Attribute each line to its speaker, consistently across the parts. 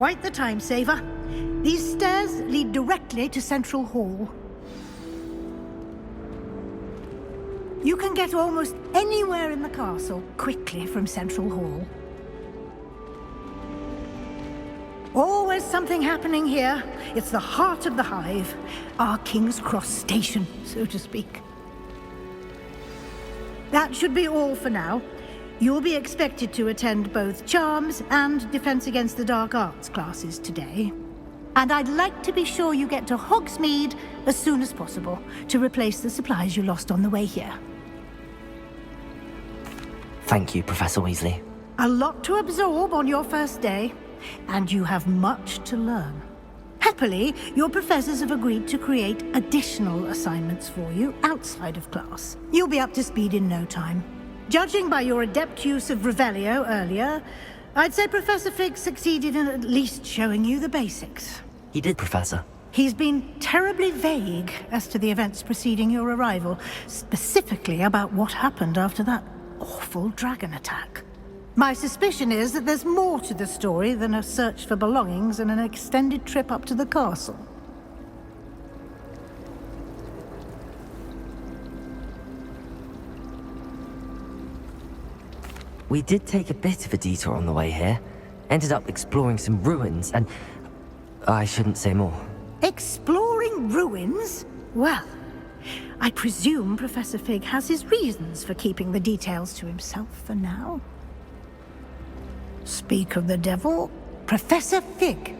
Speaker 1: Quite the time saver. These stairs lead directly to Central Hall. You can get almost anywhere in the castle quickly from Central Hall. Always something happening here. It's the heart of the Hive, our King's Cross station, so to speak. That should be all for now. You'll be expected to attend both Charms and Defense Against the Dark Arts classes today. And I'd like to be sure you get to Hogsmeade as soon as possible to replace the supplies you lost on the way here.
Speaker 2: Thank you, Professor Weasley.
Speaker 1: A lot to absorb on your first day, and you have much to learn. Happily, your professors have agreed to create additional assignments for you outside of class. You'll be up to speed in no time. Judging by your adept use of Revelio earlier, I'd say Professor Fig succeeded in at least showing you the basics.
Speaker 2: He did, Professor.
Speaker 1: He's been terribly vague as to the events preceding your arrival, specifically about what happened after that awful dragon attack. My suspicion is that there's more to the story than a search for belongings and an extended trip up to the castle.
Speaker 2: We did take a bit of a detour on the way here. Ended up exploring some ruins and... I shouldn't say more.
Speaker 1: Exploring ruins? Well, I presume Professor Fig has his reasons for keeping the details to himself for now. Speak of the devil, Professor Fig.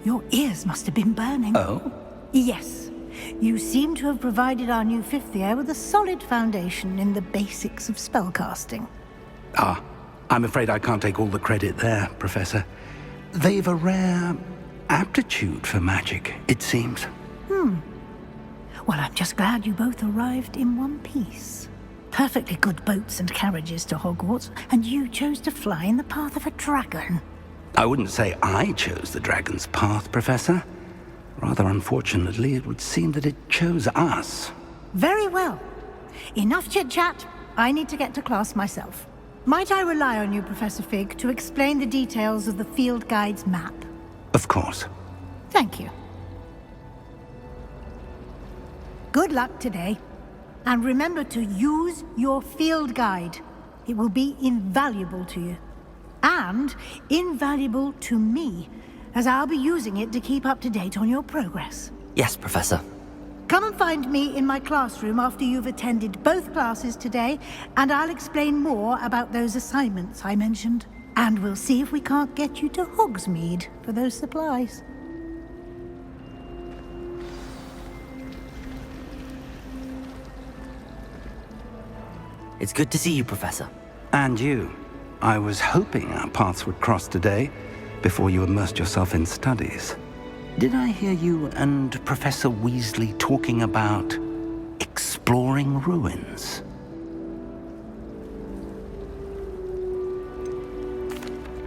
Speaker 1: Your ears must have been burning.
Speaker 3: Oh?
Speaker 1: Yes. You seem to have provided our new fifth year with a solid foundation in the basics of spellcasting.
Speaker 3: Ah, I'm afraid I can't take all the credit there, Professor. They've a rare aptitude for magic, it seems.
Speaker 1: Well, I'm just glad you both arrived in one piece. Perfectly good boats and carriages to Hogwarts, and you chose to fly in the path of a dragon.
Speaker 3: I wouldn't say I chose the dragon's path, Professor. Rather unfortunately, it would seem that it chose us.
Speaker 1: Very well. Enough chit-chat. I need to get to class myself. Might I rely on you, Professor Fig, to explain the details of the field guide's map?
Speaker 3: Of course.
Speaker 1: Thank you. Good luck today. And remember to use your field guide. It will be invaluable to you. And invaluable to me, as I'll be using it to keep up to date on your progress.
Speaker 2: Yes, Professor.
Speaker 1: Come and find me in my classroom after you've attended both classes today, and I'll explain more about those assignments I mentioned. And we'll see if we can't get you to Hogsmeade for those supplies.
Speaker 2: It's good to see you, Professor.
Speaker 3: And you. I was hoping our paths would cross today, before you immersed yourself in studies. Did I hear you and Professor Weasley talking about exploring ruins?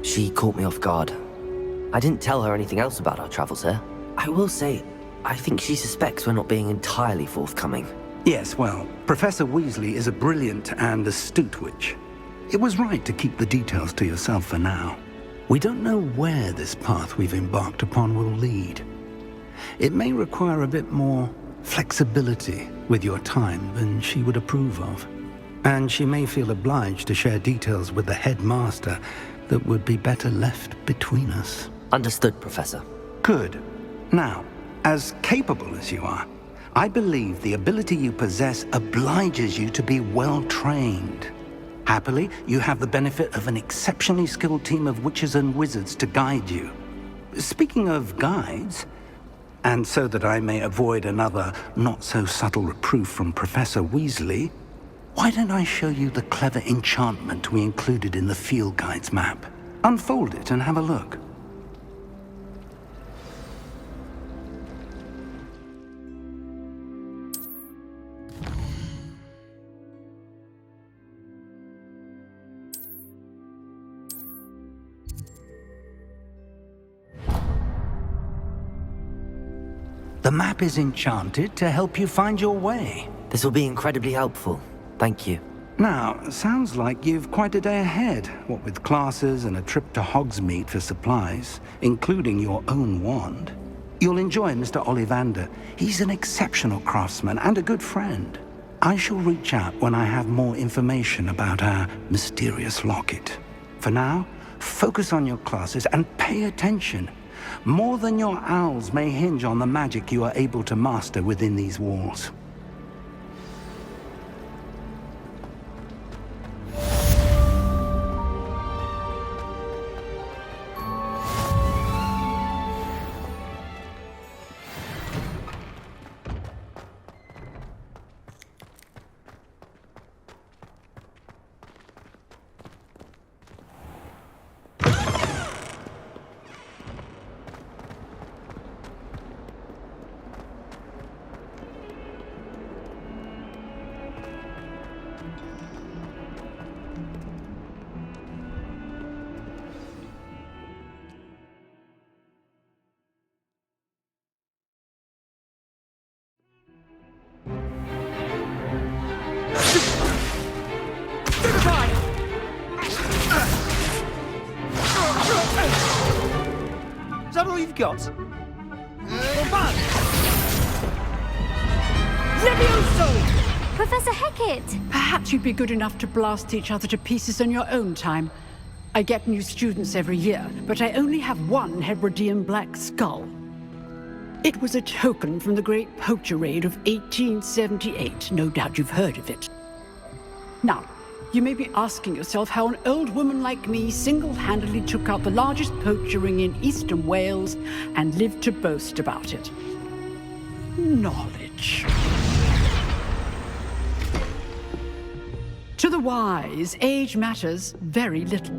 Speaker 2: She caught me off guard. I didn't tell her anything else about our travels here. I will say, I think she suspects we're not being entirely forthcoming.
Speaker 3: Yes, well, Professor Weasley is a brilliant and astute witch. It was right to keep the details to yourself for now. We don't know where this path we've embarked upon will lead. It may require a bit more flexibility with your time than she would approve of. And she may feel obliged to share details with the headmaster that would be better left between us.
Speaker 2: Understood, Professor.
Speaker 3: Good. Now, as capable as you are, I believe the ability you possess obliges you to be well-trained. Happily, you have the benefit of an exceptionally skilled team of witches and wizards to guide you. Speaking of guides, and so that I may avoid another not-so-subtle reproof from Professor Weasley, why don't I show you the clever enchantment we included in the field guide's map? Unfold it and have a look. The map is enchanted to help you find your way.
Speaker 2: This will be incredibly helpful. Thank you.
Speaker 3: Now, sounds like you've quite a day ahead, what with classes and a trip to Hogsmeade for supplies, including your own wand. You'll enjoy Mr. Ollivander. He's an exceptional craftsman and a good friend. I shall reach out when I have more information about our mysterious locket. For now, focus on your classes and pay attention. More than your owls may hinge on the magic you are able to master within these walls.
Speaker 4: Is that all you've got?
Speaker 5: Levioso! Professor Hecat!
Speaker 6: Perhaps you'd be good enough to blast each other to pieces in your own time. I get new students every year, but I only have one Hebridean black skull. It was a token from the Great Poacher Raid of 1878. No doubt you've heard of it. Now, you may be asking yourself how an old woman like me single-handedly took out the largest poacher ring in eastern Wales and lived to boast about it. Knowledge. To the wise, age matters very little.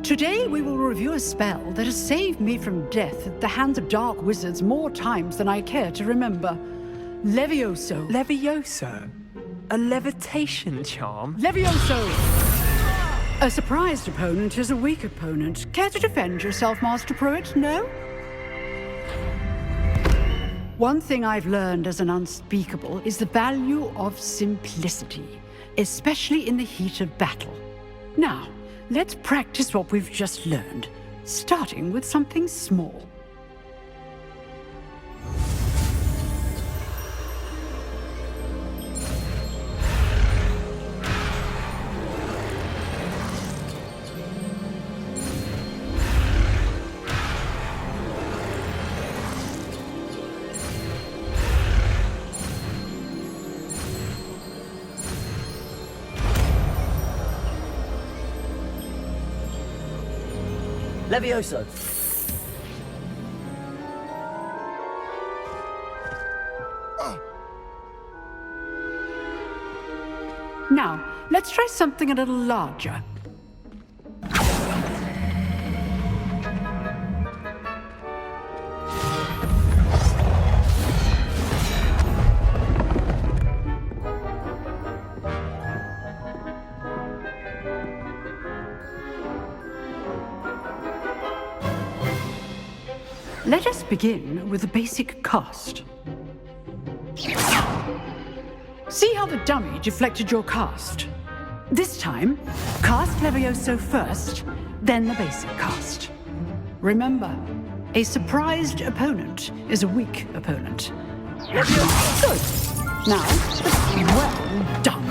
Speaker 6: Today we will review a spell that has saved me from death at the hands of dark wizards more times than I care to remember. Levioso.
Speaker 4: Levioso? A levitation charm?
Speaker 6: Levioso! A surprised opponent is a weak opponent. Care to defend yourself, Master Pruitt? No? One thing I've learned as an unspeakable is the value of simplicity, especially in the heat of battle. Now, let's practice what we've just learned, starting with something small.
Speaker 2: Levioso!
Speaker 6: Now, let's try something a little larger. Let us begin with the basic cast. See how the dummy deflected your cast? This time, cast Levioso first, then the basic cast. Remember, a surprised opponent is a weak opponent. Good. Now, well done.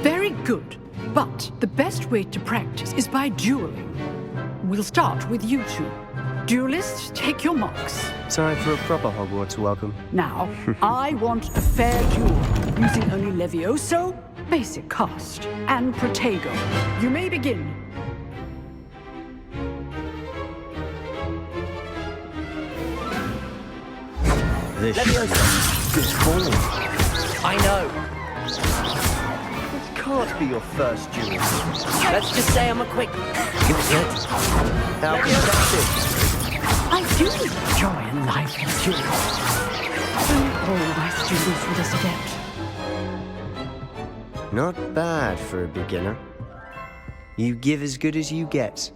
Speaker 6: Very good, but the best way to practice is by dueling. We'll start with you two. Duelists, take your marks.
Speaker 4: Time for a proper Hogwarts welcome.
Speaker 6: Now, I want a fair duel, using only Levioso, basic cast, and Protego. You may begin.
Speaker 4: This
Speaker 2: Levioso!
Speaker 4: is form.
Speaker 2: I know!
Speaker 4: Can't be your first duel.
Speaker 2: Let's just say I'm a quick... Give it good.
Speaker 4: How productive.
Speaker 6: I do enjoy a lively duel. Only all my students with us adept.
Speaker 4: Not bad for a beginner. You give as good as you get.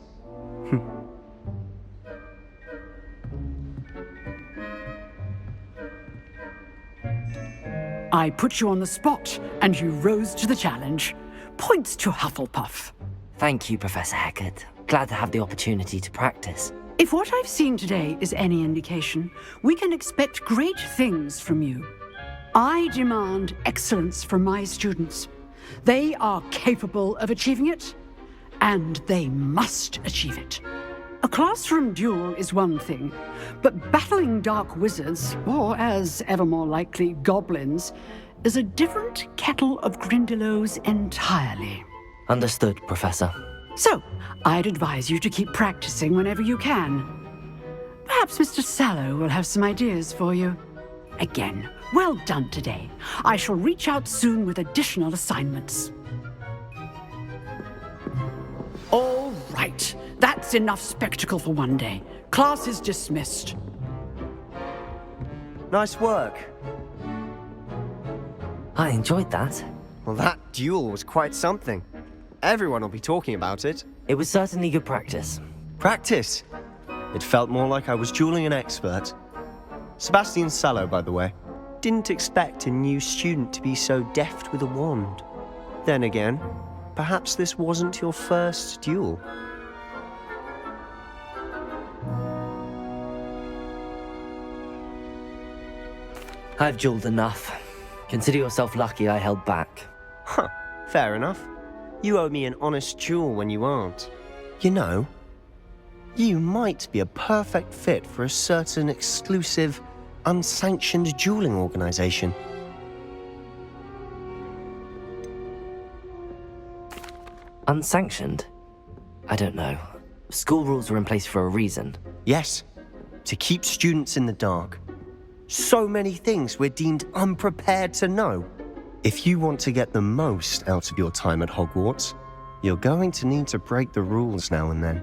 Speaker 6: I put you on the spot, and you rose to the challenge. Points to Hufflepuff.
Speaker 2: Thank you, Professor Hecat. Glad to have the opportunity to practice.
Speaker 6: If what I've seen today is any indication, we can expect great things from you. I demand excellence from my students. They are capable of achieving it, and they must achieve it. A classroom duel is one thing, but battling dark wizards, or as ever more likely, goblins, is a different kettle of Grindylows entirely.
Speaker 2: Understood, Professor.
Speaker 6: So, I'd advise you to keep practicing whenever you can. Perhaps Mr. Sallow will have some ideas for you. Again, well done today. I shall reach out soon with additional assignments. All right. That's enough spectacle for one day. Class is dismissed.
Speaker 4: Nice work.
Speaker 2: I enjoyed that.
Speaker 4: Well, that duel was quite something. Everyone will be talking about it.
Speaker 2: It was certainly good practice.
Speaker 4: Practice? It felt more like I was dueling an expert. Sebastian Sallow, by the way. Didn't expect a new student to be so deft with a wand. Then again, perhaps this wasn't your first duel.
Speaker 2: I've dueled enough. Consider yourself lucky I held back.
Speaker 4: Huh, fair enough. You owe me an honest duel when you aren't. You know, you might be a perfect fit for a certain exclusive, unsanctioned dueling organization.
Speaker 2: Unsanctioned? I don't know. School rules are in place for a reason.
Speaker 4: Yes, to keep students in the dark. So many things we're deemed unprepared to know. If you want to get the most out of your time at Hogwarts, you're going to need to break the rules now and then.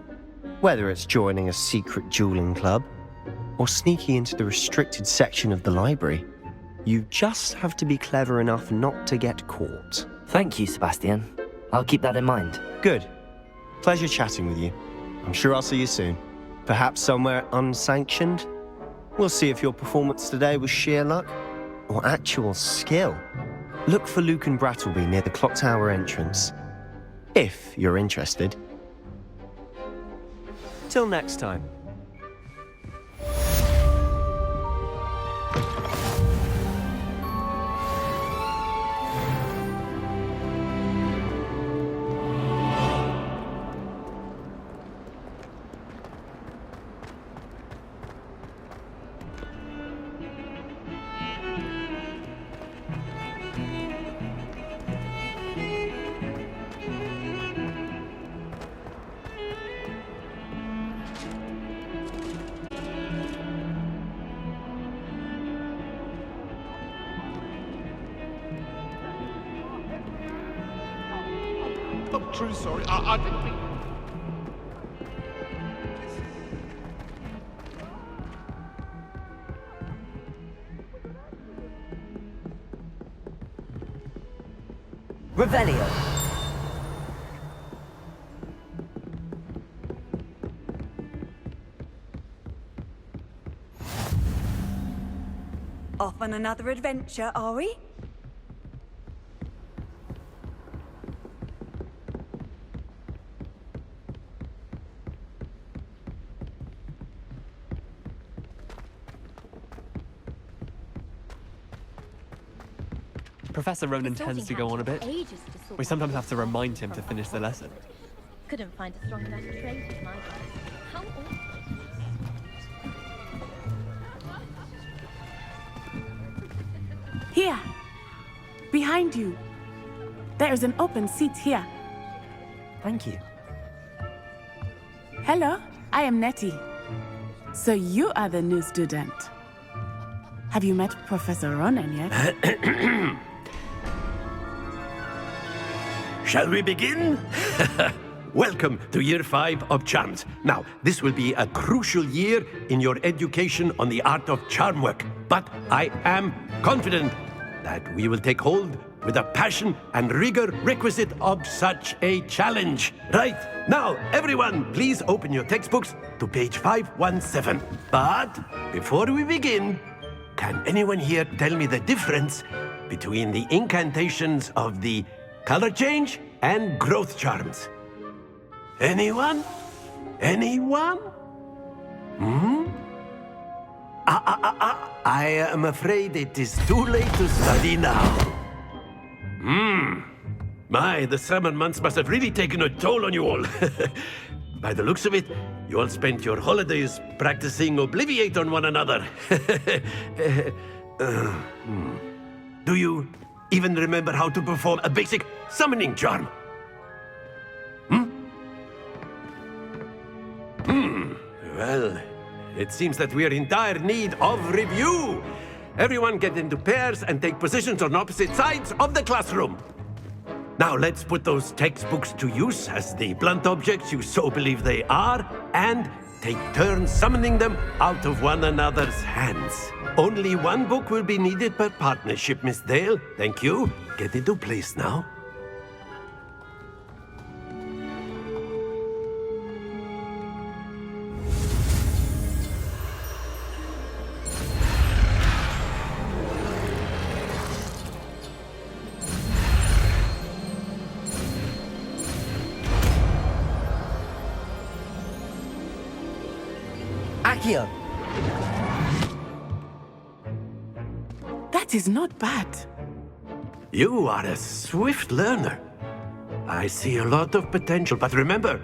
Speaker 4: Whether it's joining a secret dueling club, or sneaking into the restricted section of the library, you just have to be clever enough not to get caught.
Speaker 2: Thank you, Sebastian. I'll keep that in mind.
Speaker 4: Good. Pleasure chatting with you. I'm sure I'll see you soon. Perhaps somewhere unsanctioned? We'll see if your performance today was sheer luck or actual skill. Look for Luke and Brattleby near the clock tower entrance, if you're interested. Till next time.
Speaker 7: I'm truly sorry. I didn't mean...
Speaker 2: Revelio!
Speaker 8: Off on another adventure, are we?
Speaker 9: Professor Ronan tends to go on a bit. We sometimes have to remind him to finish the lesson.
Speaker 5: Couldn't find a strong enough trait as my guy. How awful.
Speaker 10: Here! Behind you! There is an open seat here.
Speaker 2: Thank you.
Speaker 10: Hello, I am Nettie. So you are the new student. Have you met Professor Ronan yet?
Speaker 11: Shall we begin? Welcome to Year 5 of Charms. Now, this will be a crucial year in your education on the art of charm work, but I am confident that we will take hold with the passion and rigor requisite of such a challenge. Right, now, everyone, please open your textbooks to page 517. But before we begin, can anyone here tell me the difference between the incantations of the color change and growth charms. Anyone? Anyone? I am afraid it is too late to study now. My, the summer months must have really taken a toll on you all. By the looks of it, you all spent your holidays practicing Obliviate on one another. Do you even remember how to perform a basic summoning charm? Well, it seems that we are in dire need of review. Everyone get into pairs and take positions on opposite sides of the classroom. Now let's put those textbooks to use as the blunt objects you so believe they are, and take turns summoning them out of one another's hands. Only one book will be needed per partnership, Miss Dale. Thank you. Get into place now.
Speaker 2: Accio!
Speaker 10: That is not bad.
Speaker 11: You are a swift learner. I see a lot of potential, but remember,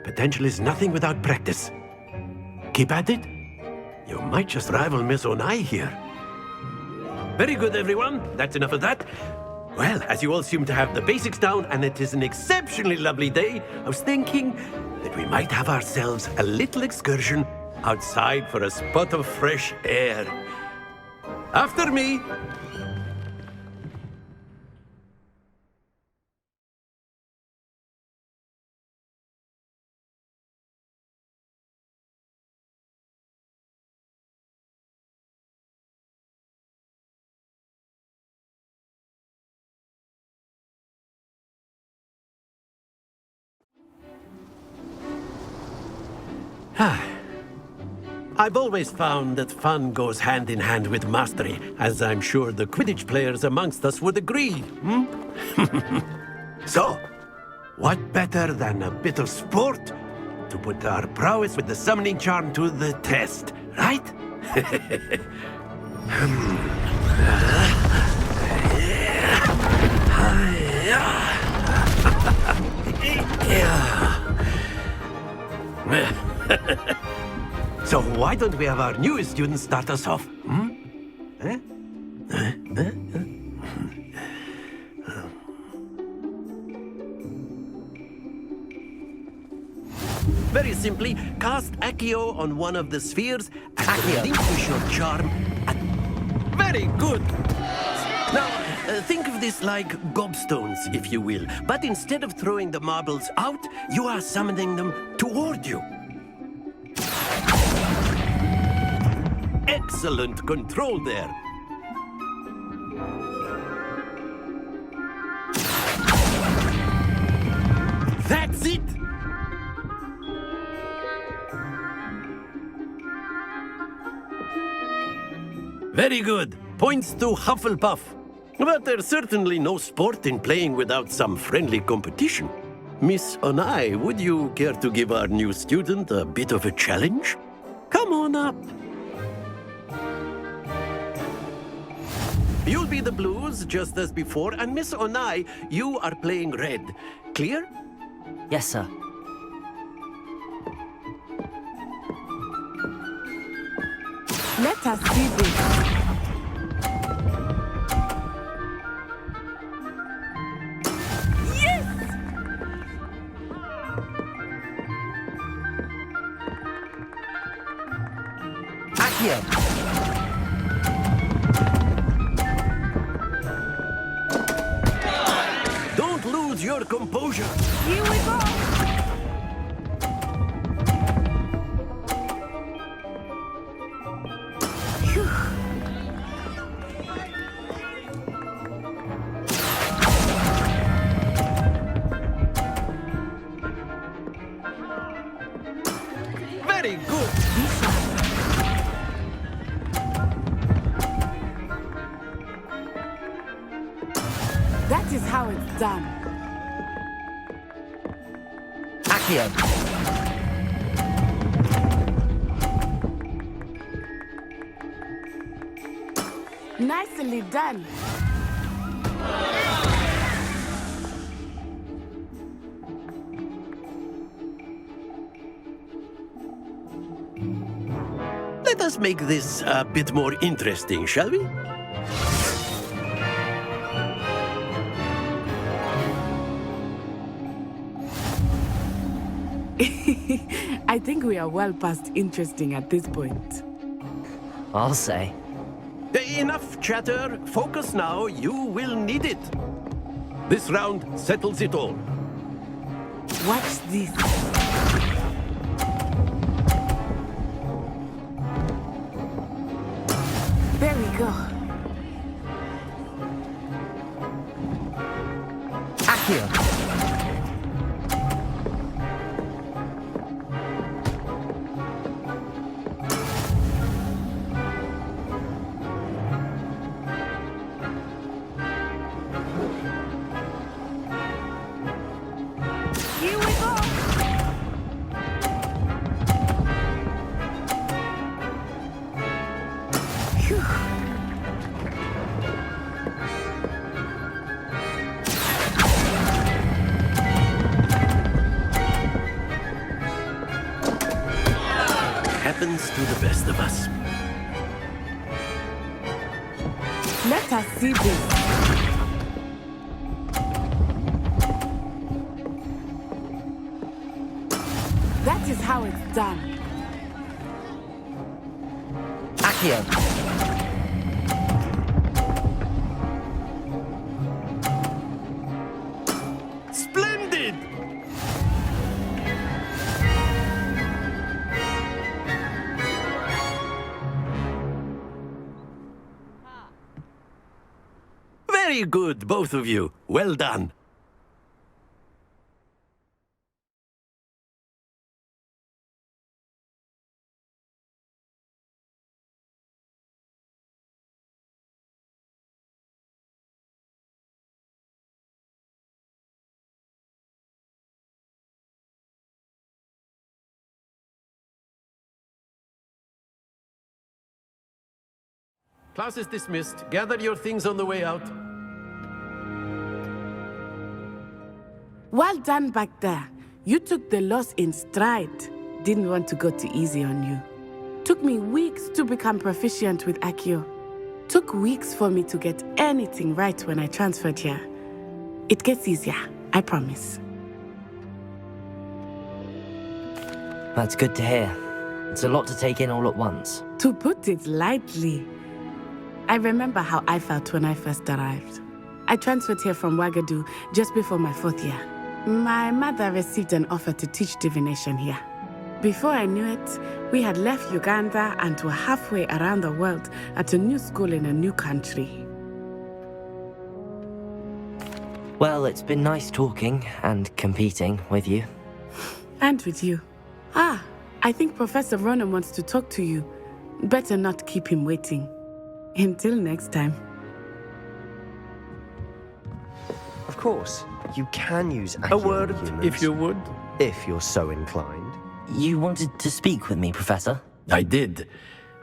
Speaker 11: potential is nothing without practice. Keep at it. You might just rival Miss Onai here. Very good, everyone. That's enough of that. Well, as you all seem to have the basics down, and it is an exceptionally lovely day, I was thinking that we might have ourselves a little excursion outside for a spot of fresh air. After me! I've always found that fun goes hand in hand with mastery, as I'm sure the Quidditch players amongst us would agree. So, what better than a bit of sport to put our prowess with the summoning charm to the test, right? So why don't we have our newest student start us off? Very simply, cast Accio on one of the spheres and relinquish your charm. Very good! Now, think of this like gobstones, if you will. But instead of throwing the marbles out, you are summoning them toward you. Excellent control there. That's it! Very good. Points to Hufflepuff. But there's certainly no sport in playing without some friendly competition. Miss Onai, would you care to give our new student a bit of a challenge? Come on up. You'll be the blues, just as before, and Miss Onai, you are playing red. Clear?
Speaker 2: Yes, sir.
Speaker 10: Let us see this. Yes!
Speaker 2: Accio!
Speaker 11: Don't lose your composure.
Speaker 8: Here we go!
Speaker 11: Very good.
Speaker 10: done.
Speaker 2: Accio!
Speaker 10: Nicely done.
Speaker 11: Let us make this a bit more interesting, shall we?
Speaker 10: I think we are well past interesting at this point.
Speaker 2: I'll say.
Speaker 11: Enough chatter. Focus now. You will need it. This round settles it all.
Speaker 10: Watch this. There we go.
Speaker 2: Accio!
Speaker 8: Here we go!
Speaker 11: Happens to the best of us.
Speaker 10: Let us see this. That is how it's done.
Speaker 2: Accio!
Speaker 11: Splendid! Very good, both of you. Well done. Class is dismissed. Gather your things on the way out.
Speaker 10: Well done back there. You took the loss in stride. Didn't want to go too easy on you. Took me weeks to become proficient with Accio. Took weeks for me to get anything right when I transferred here. It gets easier, I promise.
Speaker 2: That's good to hear. It's a lot to take in all at once.
Speaker 10: To put it lightly, I remember how I felt when I first arrived. I transferred here from Wagadu just before my 4th year. My mother received an offer to teach divination here. Before I knew it, we had left Uganda and were halfway around the world at a new school in a new country.
Speaker 2: Well, it's been nice talking and competing with you.
Speaker 10: And with you. Ah, I think Professor Ronan wants to talk to you. Better not keep him waiting. Until next time.
Speaker 4: Of course, you can use
Speaker 11: A
Speaker 4: Accio
Speaker 11: word,
Speaker 4: on humans,
Speaker 11: if you would.
Speaker 4: if you're so inclined.
Speaker 2: You wanted to speak with me, Professor?
Speaker 11: I did.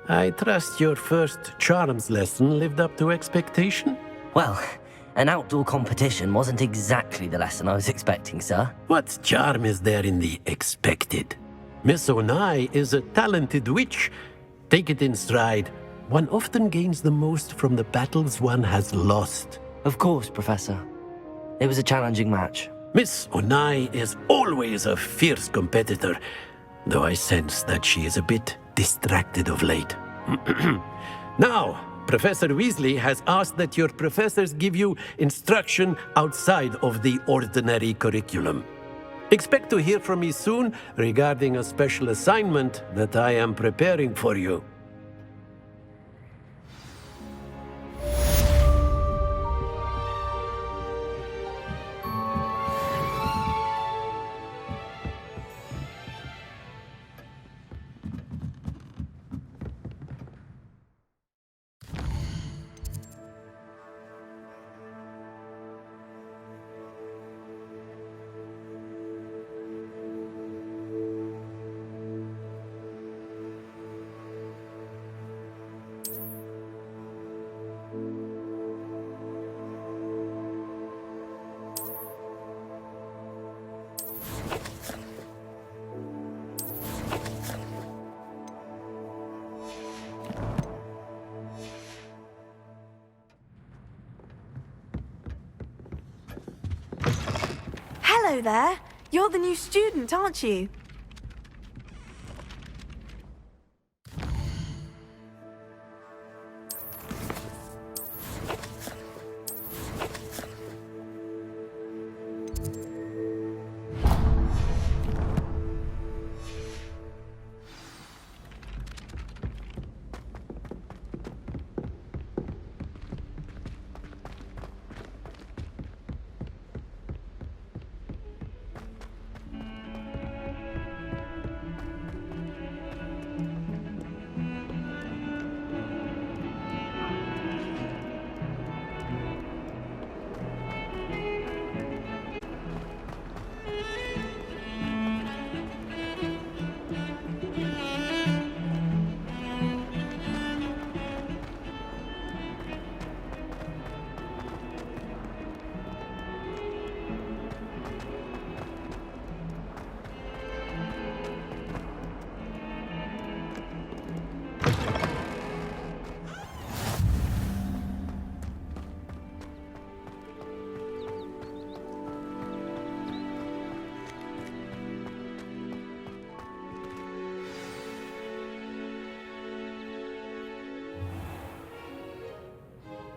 Speaker 11: I trust your first charms lesson lived up to expectation?
Speaker 2: Well, an outdoor competition wasn't exactly the lesson I was expecting, sir.
Speaker 11: What charm is there in the expected? Miss Onai is a talented witch. Take it in stride. One often gains the most from the battles one has lost.
Speaker 2: Of course, Professor. It was a challenging match.
Speaker 11: Miss Onai is always a fierce competitor, though I sense that she is a bit distracted of late. Now, Professor Weasley has asked that your professors give you instruction outside of the ordinary curriculum. Expect to hear from me soon regarding a special assignment that I am preparing for you.
Speaker 8: Hello there. You're the new student, aren't you?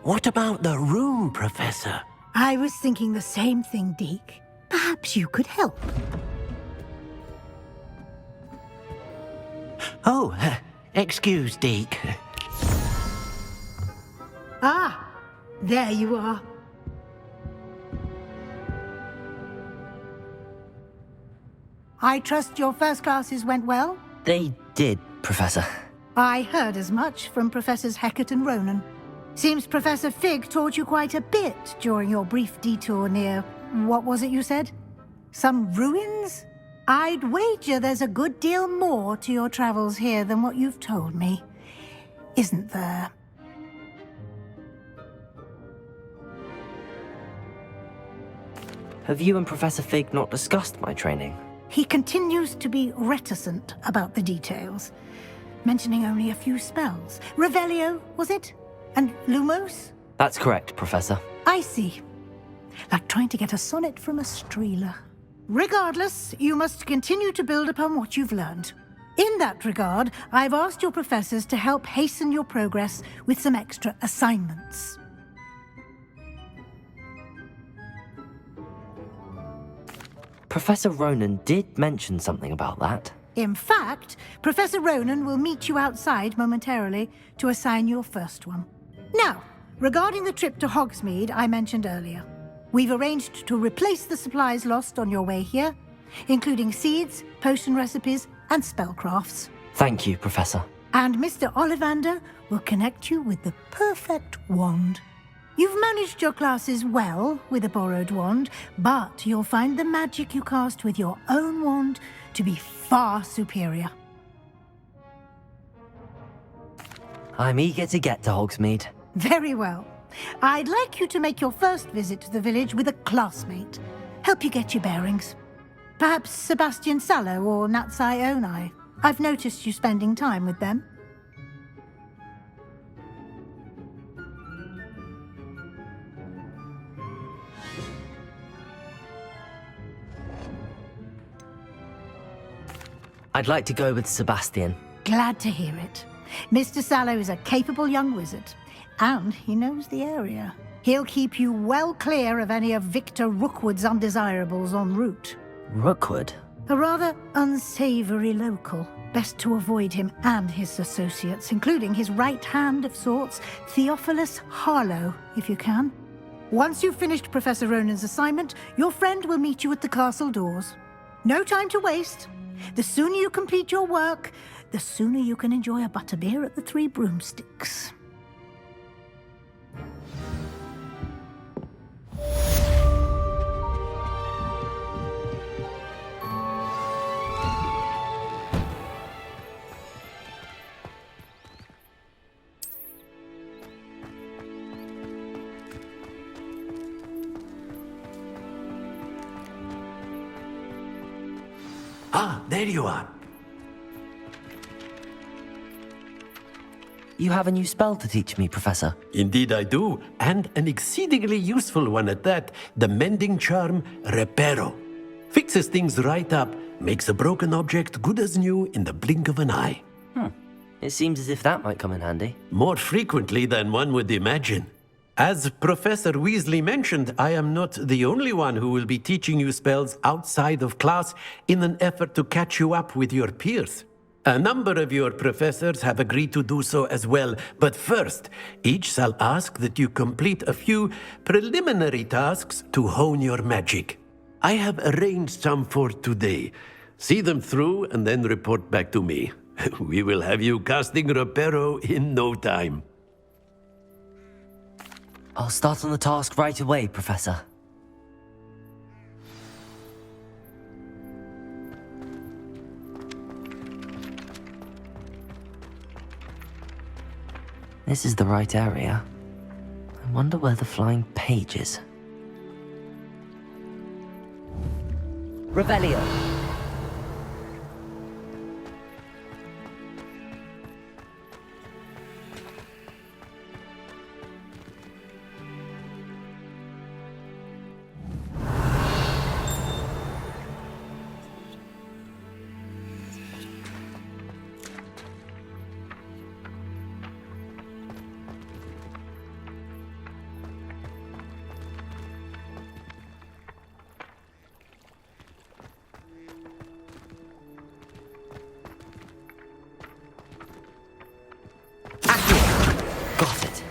Speaker 11: What about the room, Professor?
Speaker 1: I was thinking the same thing, Deke. Perhaps you could help.
Speaker 11: Oh, excuse, Deke.
Speaker 1: Ah, there you are. I trust your first classes went well?
Speaker 2: They did, Professor.
Speaker 1: I heard as much from Professors Hecat and Ronan. Seems Professor Fig taught you quite a bit during your brief detour near... what was it you said? Some ruins? I'd wager there's a good deal more to your travels here than what you've told me. Isn't there?
Speaker 2: Have you and Professor Fig not discussed my training?
Speaker 1: He continues to be reticent about the details, mentioning only a few spells. Revelio, was it? And Lumos?
Speaker 2: That's correct, Professor.
Speaker 1: I see. Like trying to get a sonnet from a streeler. Regardless, you must continue to build upon what you've learned. In that regard, I've asked your professors to help hasten your progress with some extra assignments.
Speaker 2: Professor Ronan did mention something about that.
Speaker 1: In fact, Professor Ronan will meet you outside momentarily to assign your first one. Now, regarding the trip to Hogsmeade I mentioned earlier, we've arranged to replace the supplies lost on your way here, including seeds, potion recipes, and spellcrafts.
Speaker 2: Thank you, Professor.
Speaker 1: And Mr. Ollivander will connect you with the perfect wand. You've managed your classes well with a borrowed wand, but you'll find the magic you cast with your own wand to be far superior.
Speaker 2: I'm eager to get to Hogsmeade.
Speaker 1: Very well. I'd like you to make your first visit to the village with a classmate. Help you get your bearings. Perhaps Sebastian Sallow or Natsai Onai. I've noticed you spending time with them.
Speaker 2: I'd like to go with Sebastian.
Speaker 1: Glad to hear it. Mr. Sallow is a capable young wizard, and he knows the area. He'll keep you well clear of any of Victor Rookwood's undesirables en route.
Speaker 2: Rookwood?
Speaker 1: A rather unsavory local. Best to avoid him and his associates, including his right hand of sorts, Theophilus Harlow, if you can. Once you've finished Professor Ronan's assignment, your friend will meet you at the castle doors. No time to waste. The sooner you complete your work, the sooner you can enjoy a butterbeer at the Three Broomsticks.
Speaker 11: Ah, there you are.
Speaker 2: You have a new spell to teach me, Professor.
Speaker 11: Indeed I do, and an exceedingly useful one at that, the mending charm Reparo. Fixes things right up, makes a broken object good as new in the blink of an eye.
Speaker 2: It seems as if that might come in handy.
Speaker 11: More frequently than one would imagine. As Professor Weasley mentioned, I am not the only one who will be teaching you spells outside of class in an effort to catch you up with your peers. A number of your professors have agreed to do so as well, but first, each shall ask that you complete a few preliminary tasks to hone your magic. I have arranged some for today. See them through and then report back to me. We will have you casting Reparo in no time.
Speaker 2: I'll start on the task right away, Professor. This is the right area. I wonder where the flying page is. Revelio! Got it.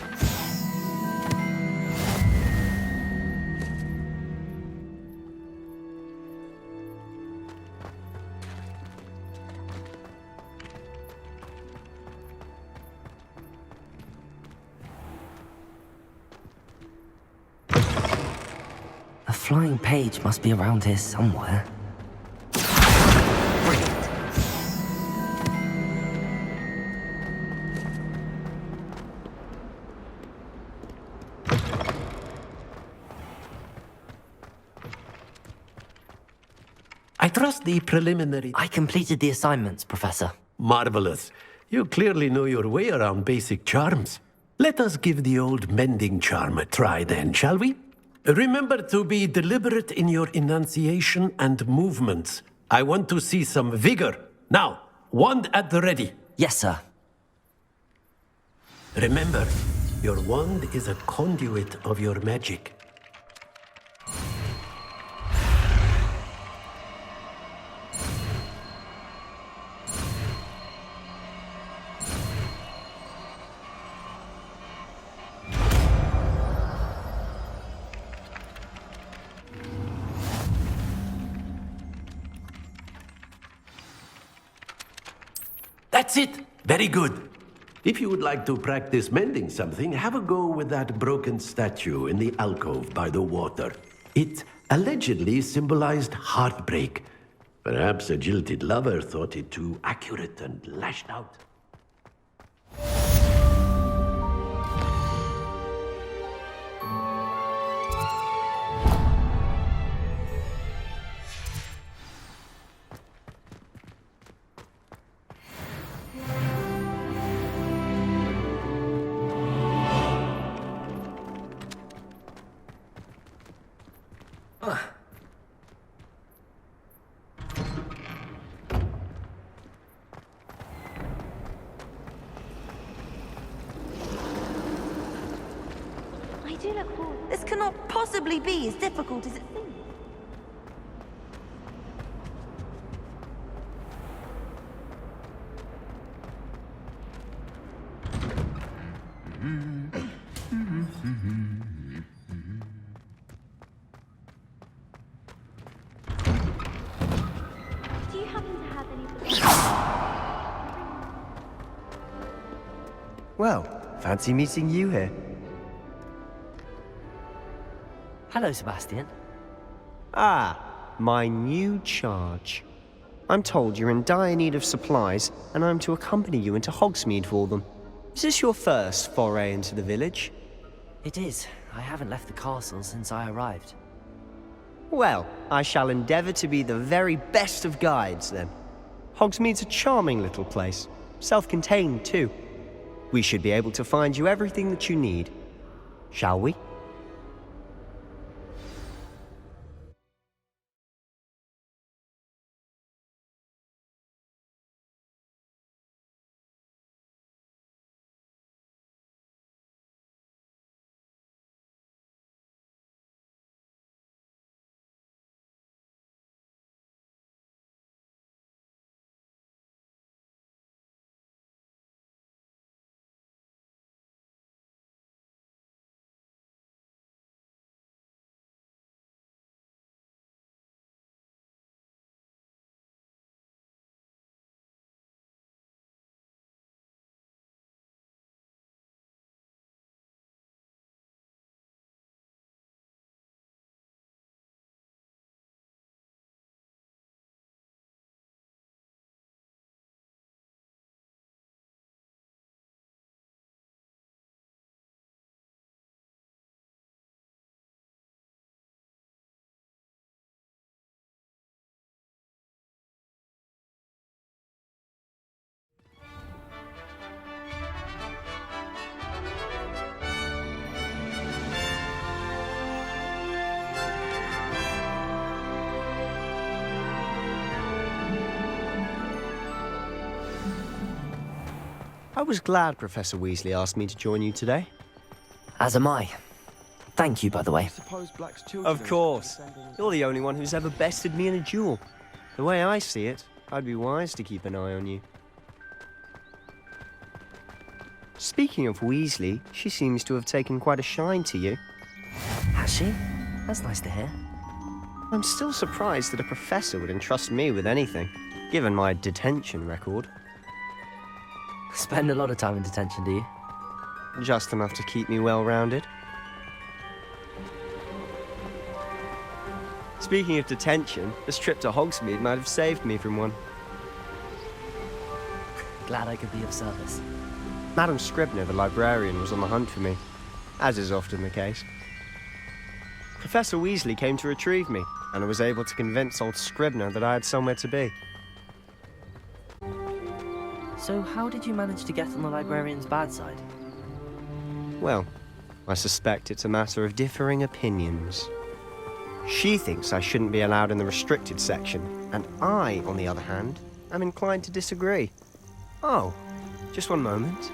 Speaker 2: The flying page must be around here somewhere. Brilliant.
Speaker 11: I trust the preliminary...
Speaker 2: I completed the assignments, Professor.
Speaker 11: Marvelous. You clearly know your way around basic charms. Let us give the old mending charm a try then, shall we? Remember to be deliberate in your enunciation and movements. I want to see some vigor. Now, wand at the ready.
Speaker 2: Yes, sir.
Speaker 11: Remember, your wand is a conduit of your magic. That's it! Very good. If you would like to practice mending something, have a go with that broken statue in the alcove by the water. It allegedly symbolized heartbreak. Perhaps a jilted lover thought it too accurate and lashed out.
Speaker 5: I do look forward.
Speaker 8: This cannot possibly be as difficult as it seems.
Speaker 5: Do you happen to have any...
Speaker 4: Well, fancy meeting you here.
Speaker 2: Hello, Sebastian.
Speaker 4: Ah, my new charge. I'm told you're in dire need of supplies, and I'm to accompany you into Hogsmeade for them. Is this your first foray into the village?
Speaker 2: It is. I haven't left the castle since I arrived.
Speaker 4: Well, I shall endeavour to be the very best of guides, then. Hogsmeade's a charming little place. Self-contained, too. We should be able to find you everything that you need. Shall we? I was glad Professor Weasley asked me to join you today.
Speaker 2: As am I. Thank you, by the way.
Speaker 4: Of course. You're the only one who's ever bested me in a duel. The way I see it, I'd be wise to keep an eye on you. Speaking of Weasley, she seems to have taken quite a shine to you.
Speaker 2: Has she? That's nice to hear.
Speaker 4: I'm still surprised that a professor would entrust me with anything, given my detention record.
Speaker 2: Spend a lot of time in detention, do you?
Speaker 4: Just enough to keep me well-rounded. Speaking of detention, this trip to Hogsmeade might have saved me from one.
Speaker 2: Glad I could be of service.
Speaker 4: Madam Scribner, the librarian, was on the hunt for me, as is often the case. Professor Weasley came to retrieve me, and I was able to convince old Scribner that I had somewhere to be.
Speaker 2: So how did you manage to get on the librarian's bad side?
Speaker 4: Well, I suspect it's a matter of differing opinions. She thinks I shouldn't be allowed in the restricted section, and I, on the other hand, am inclined to disagree. Oh, just one moment.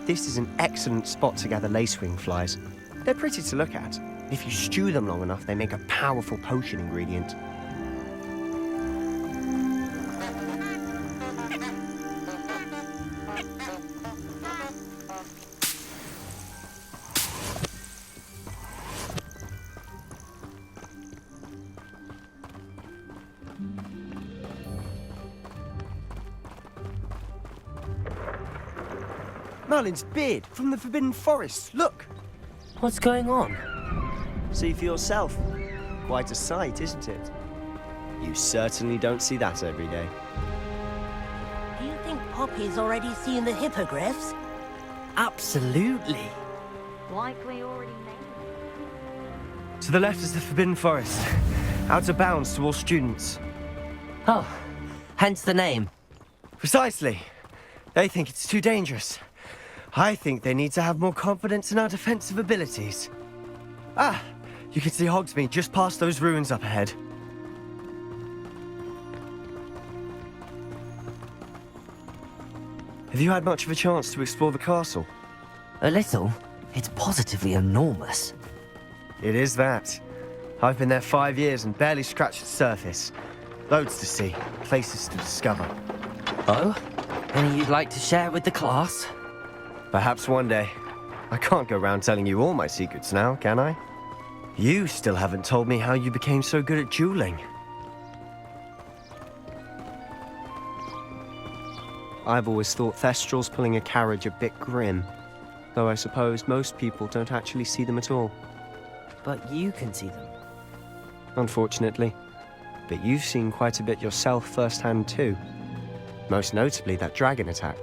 Speaker 4: This is an excellent spot to gather lacewing flies. They're pretty to look at. If you stew them long enough, they make a powerful potion ingredient. Merlin's beard from the Forbidden Forest. Look!
Speaker 2: What's going on?
Speaker 4: See for yourself. Quite a sight, isn't it? You certainly don't see that every day.
Speaker 8: Do you think Poppy's already seen the hippogriffs?
Speaker 2: Absolutely.
Speaker 5: Like we already made.
Speaker 4: To the left is the Forbidden Forest. Out of bounds to all students.
Speaker 2: Oh, hence the name.
Speaker 4: Precisely. They think it's too dangerous. I think they need to have more confidence in our defensive abilities. Ah, you can see Hogsmeade just past those ruins up ahead. Have you had much of a chance to explore the castle?
Speaker 2: A little. It's positively enormous.
Speaker 4: It is that. I've been there 5 years and barely scratched the surface. Loads to see, places to discover.
Speaker 2: Oh? Any you'd like to share with the class?
Speaker 4: Perhaps one day. I can't go around telling you all my secrets now, can I? You still haven't told me how you became so good at dueling. I've always thought Thestrals pulling a carriage a bit grim, though I suppose most people don't actually see them at all.
Speaker 2: But you can see them.
Speaker 4: Unfortunately. But you've seen quite a bit yourself firsthand too. Most notably that dragon attack.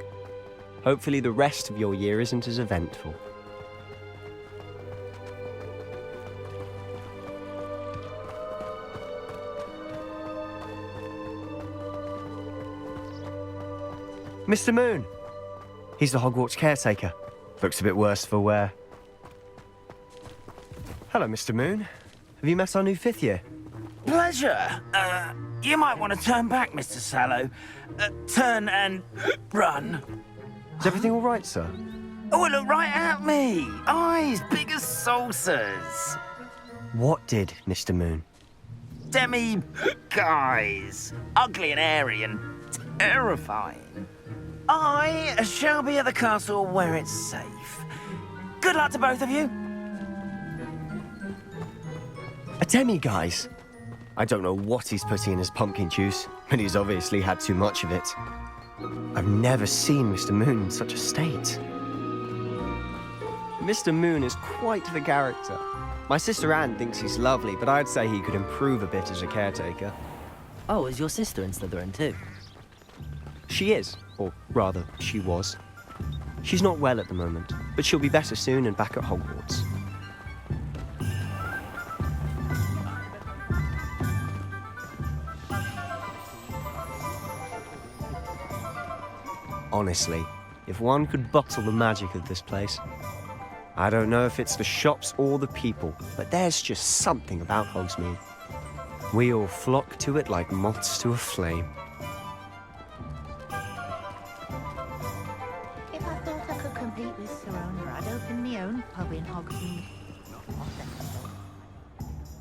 Speaker 4: Hopefully the rest of your year isn't as eventful. Mr. Moon! He's the Hogwarts caretaker. Looks a bit worse for wear. Hello, Mr. Moon. Have you met our new 5th year?
Speaker 12: Pleasure. You might want to turn back, Mr. Sallow. Turn and run.
Speaker 4: Is everything all right, sir?
Speaker 12: Oh, look right at me. Eyes big as saucers.
Speaker 4: What did, Mr. Moon?
Speaker 12: Guys. Ugly and airy and terrifying. I shall be at the castle where it's safe. Good luck to both of you.
Speaker 4: A demi-guise? I don't know what he's putting in his pumpkin juice, but he's obviously had too much of it. I've never seen Mr. Moon in such a state. Mr. Moon is quite the character. My sister Anne thinks he's lovely, but I'd say he could improve a bit as a caretaker.
Speaker 2: Oh, is your sister in Slytherin too?
Speaker 4: She is, or rather, she was. She's not well at the moment, but she'll be better soon and back at Hogwarts. Honestly, if one could bottle the magic of this place. I don't know if it's the shops or the people, but there's just something about Hogsmeade. We all flock to it like moths to a flame.
Speaker 8: If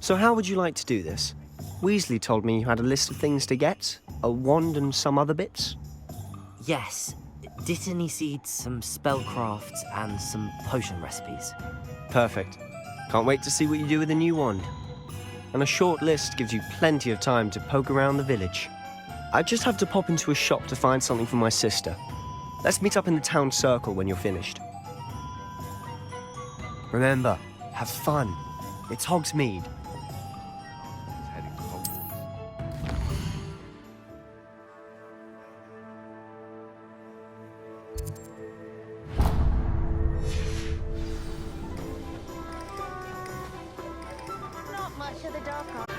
Speaker 4: So how would you like to do this? Weasley told me you had a list of things to get, a wand and some other bits.
Speaker 2: Yes, Dittany seeds, some spellcrafts, and some potion recipes.
Speaker 4: Perfect. Can't wait to see what you do with the new wand. And a short list gives you plenty of time to poke around the village. I just have to pop into a shop to find something for my sister. Let's meet up in the town circle when you're finished. Remember, have fun. It's Hogsmeade.
Speaker 5: Not much of the dark art.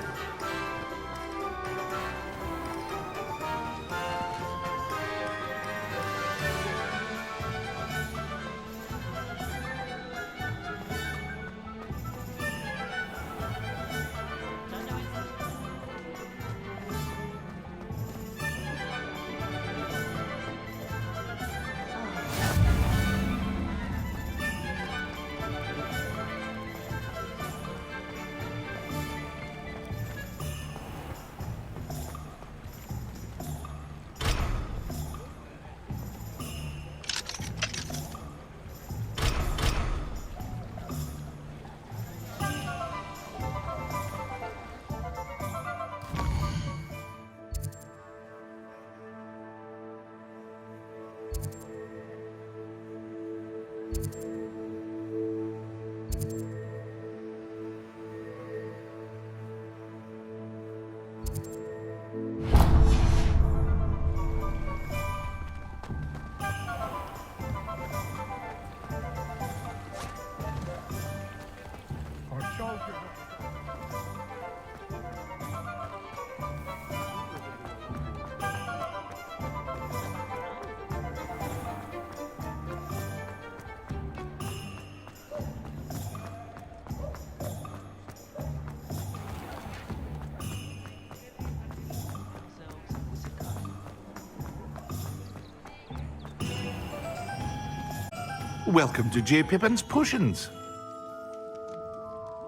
Speaker 7: Welcome to J. Pippin's Potions.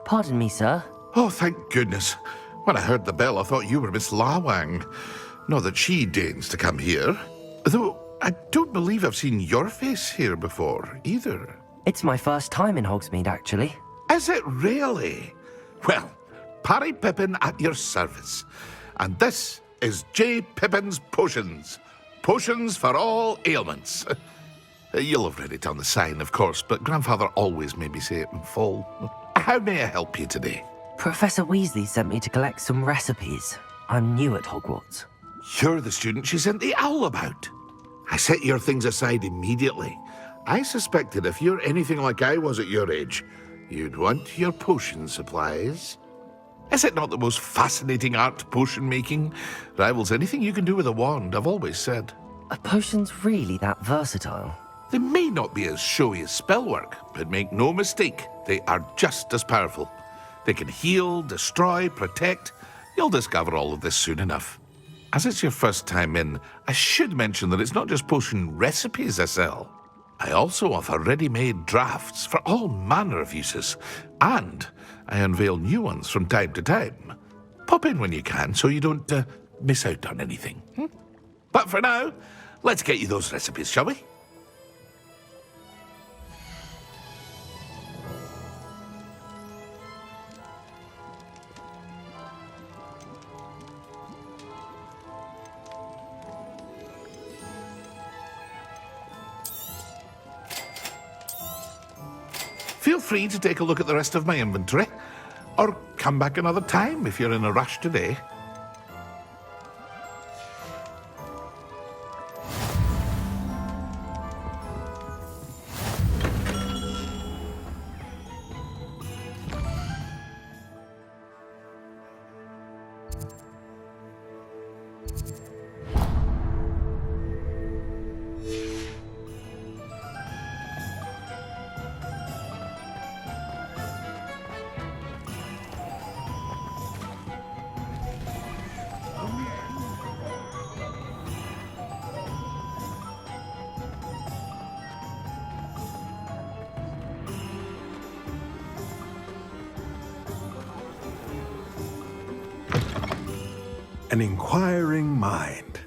Speaker 2: Pardon me, sir.
Speaker 7: Oh, thank goodness. When I heard the bell, I thought you were Miss Lawang. Not that she deigns to come here. Though I don't believe I've seen your face here before, either.
Speaker 2: It's my first time in Hogsmeade, actually.
Speaker 7: Is it really? Well, Parry Pippin at your service. And this is J. Pippin's Potions. Potions for all ailments. You'll have read it on the sign, of course, but Grandfather always made me say it in full. How may I help you today?
Speaker 2: Professor Weasley sent me to collect some recipes. I'm new at Hogwarts.
Speaker 7: You're the student she sent the owl about. I set your things aside immediately. I suspected if you're anything like I was at your age, you'd want your potion supplies. Is it not the most fascinating art, potion making? Rivals anything you can do with a wand, I've always said.
Speaker 2: Are potions really that versatile?
Speaker 7: They may not be as showy as spellwork, but make no mistake, they are just as powerful. They can heal, destroy, protect. You'll discover all of this soon enough. As it's your first time in, I should mention that it's not just potion recipes I sell. I also offer ready-made drafts for all manner of uses, and I unveil new ones from time to time. Pop in when you can so you don't miss out on anything. But for now, let's get you those recipes, shall we? Feel free to take a look at the rest of my inventory, or come back another time if you're in a rush today.
Speaker 13: an inquiring mind.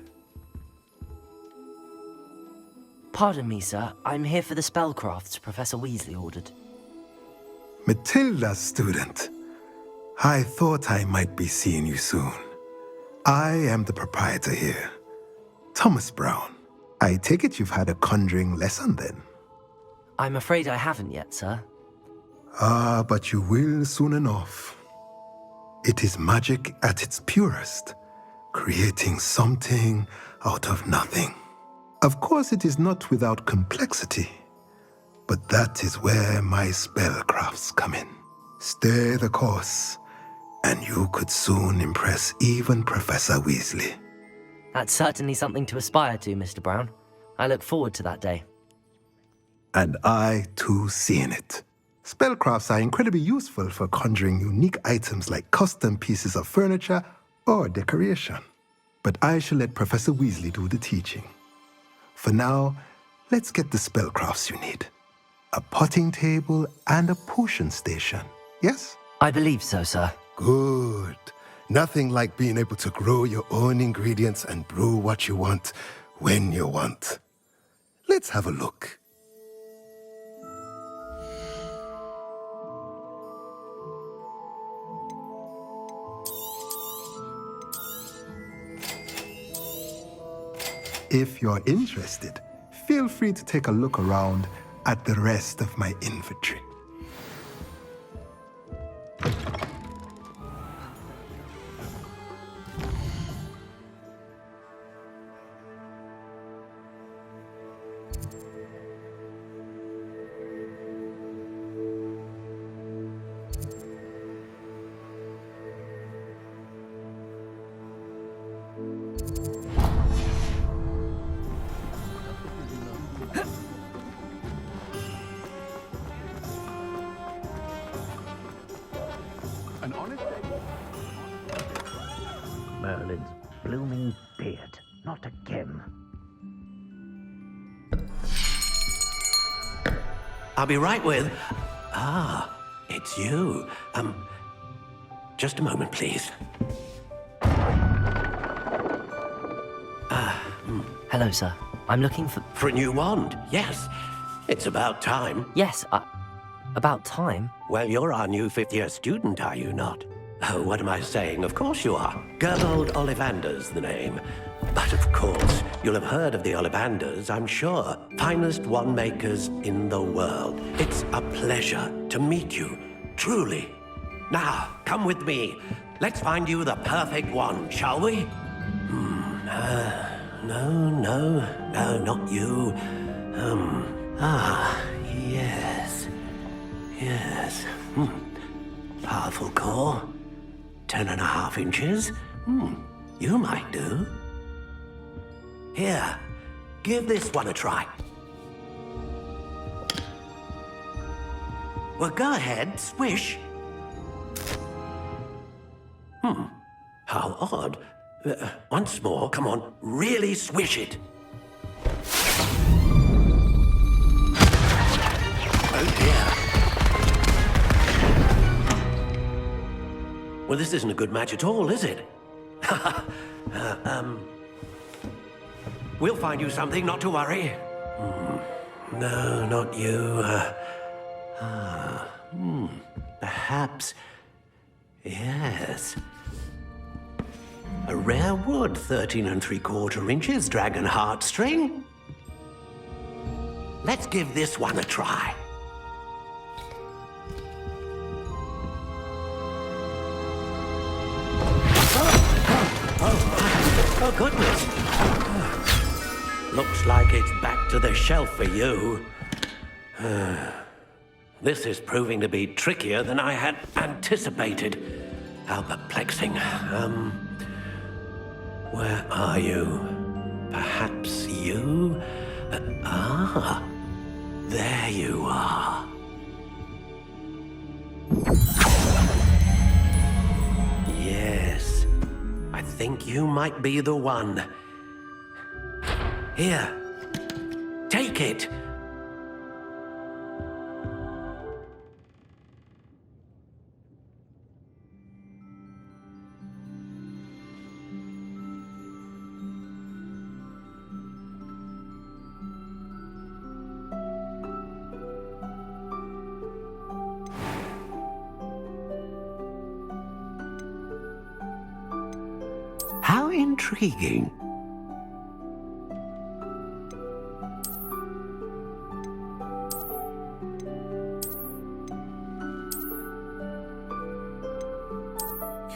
Speaker 2: Pardon me, sir. I'm here for the spellcrafts Professor Weasley ordered.
Speaker 13: Matilda's student. I thought I might be seeing you soon. I am the proprietor here, Thomas Brown. I take it you've had a conjuring lesson then?
Speaker 2: I'm afraid I haven't yet, sir.
Speaker 13: Ah, but you will soon enough. It is magic at its purest, creating something out of nothing. Of course, it is not without complexity, but that is where my spellcrafts come in. Stay the course, and you could soon impress even Professor Weasley.
Speaker 2: That's certainly something to aspire to, Mr. Brown. I look forward to that day.
Speaker 13: And I, too, see in it. Spellcrafts are incredibly useful for conjuring unique items like custom pieces of furniture or decoration. But I shall let Professor Weasley do the teaching. For now, let's get the spellcrafts you need. A potting table and a potion station, yes?
Speaker 2: I believe so, sir.
Speaker 13: Good. Nothing like being able to grow your own ingredients and brew what you want when you want. Let's have a look. If you're interested, feel free to take a look around at the rest of my inventory.
Speaker 12: Merlin's blooming beard. Not again.
Speaker 11: I'll be right with... Ah, it's you. Just a moment, please.
Speaker 2: Hello, sir. I'm looking for...
Speaker 11: For a new wand, yes. It's about time.
Speaker 2: Yes, about time?
Speaker 11: Well, you're our new fifth-year student, are you not? Oh, what am I saying? Of course you are. Gerbold Ollivander's the name. But of course, you'll have heard of the Ollivanders, I'm sure. Finest wand makers in the world. It's a pleasure to meet you, truly. Now, come with me. Let's find you the perfect wand, shall we? No, not you. Yes. Powerful core. 10.5 inches. You might do. Here, give this one a try. Well, go ahead, swish. How odd. Once more, come on, really swish it. Oh dear. Well, this isn't a good match at all, is it? We'll find you something, not to worry. No, not you. Perhaps. Yes. A rare wood, 13 3/4 inches, dragon heartstring. Let's give this one a try. Oh, goodness. Looks like it's back to the shelf for you. This is proving to be trickier than I had anticipated. How perplexing. Where are you? Perhaps you? There you are. Yes, I think you might be the one. Here, take it. How intriguing.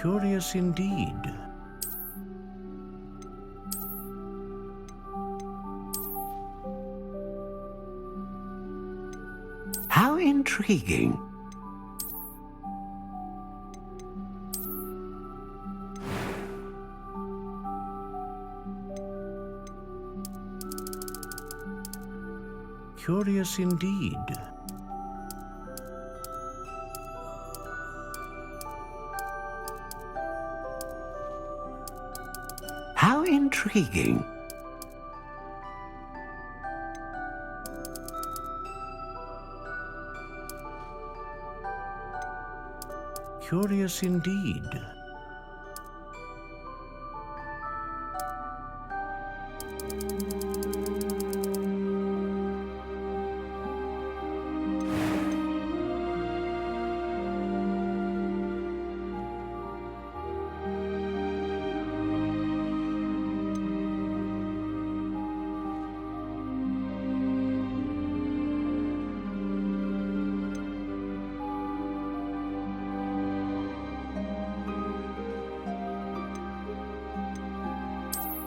Speaker 14: Curious indeed.
Speaker 11: How intriguing.
Speaker 14: Curious indeed.
Speaker 11: How intriguing.
Speaker 14: Curious indeed.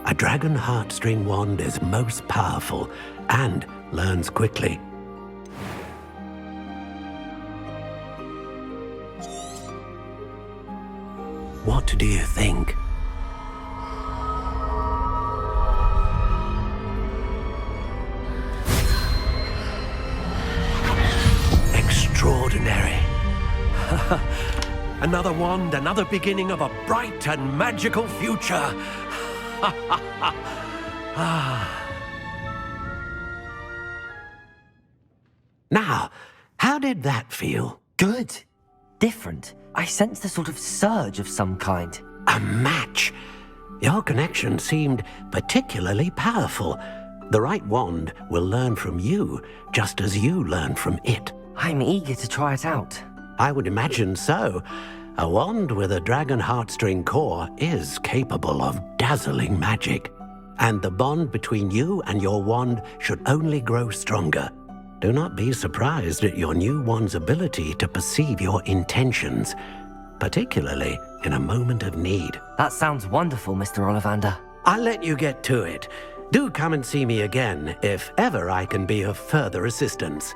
Speaker 11: A dragon heartstring wand is most powerful and learns quickly. What do you think? Extraordinary. Another wand, another beginning of a bright and magical future. Now, how did that feel?
Speaker 2: Good. Different. I sensed a sort of surge of some kind.
Speaker 11: A match. Your connection seemed particularly powerful. The right wand will learn from you, just as you learn from it.
Speaker 2: I'm eager to try it out.
Speaker 11: I would imagine so. A wand with a dragon heartstring core is capable of dazzling magic. And the bond between you and your wand should only grow stronger. Do not be surprised at your new wand's ability to perceive your intentions, particularly in a moment of need.
Speaker 2: That sounds wonderful, Mr. Ollivander.
Speaker 11: I'll let you get to it. Do come and see me again if ever I can be of further assistance.